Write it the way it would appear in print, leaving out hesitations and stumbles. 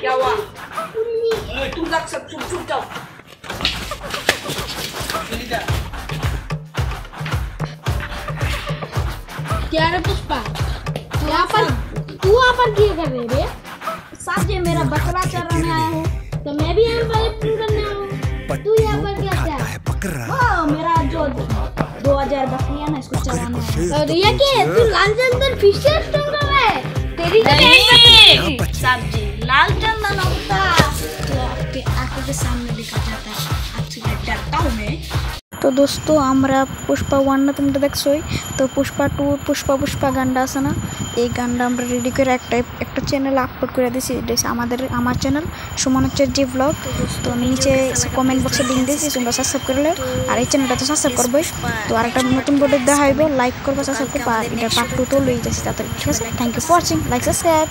क्या हुआ? तुम लोग सब चुप चुप जाओ। क्या रे पुष्पा, तू यहाँ पर क्या कर रहे रे? साथ ये मेरा बकरा चराने आया हूँ, तो मैं भी यहाँ पर करने आया हूँ। तू यहाँ पर क्या क्या? मेरा जो 2000 बकरियाँ ना, इसको चराना है। और ये क्या? तू लाल चंदन फिशर टंग रहा है? तेरी नहीं सब्जी लाल चंदन होता तो आपके आंखों के सामने दिखा जाता है। आपसे डरता हूँ मैं। तो दोस्तों আমরা পুষ্পা 1 না তোমরা দেখছোই, তো পুষ্পা 2 পুষ্পা গানটা আছে না, এই গানটা আমরা রেডি করে একটা চ্যানেলে আপলোড করে দিয়েছি। এটা আমার চ্যানেল সুমন হচ্ছে জি ব্লগ। তো আমি নিচে কমেন্ট বক্সে লিংক দিয়েছি, তোমরা সাবস্ক্রাইব করলে আর এই চ্যানেলটা তো সাবস্ক্রাইব করবে। তো আরেকটা নতুন ভিডিও দেখা হইব, লাইক করবে, সাবস্ক্রাইব করবে। আর এটা পার্ট 2 তো লই যাচ্ছি তাড়াতাড়ি, ঠিক আছে? Thank you for watching, like subscribe.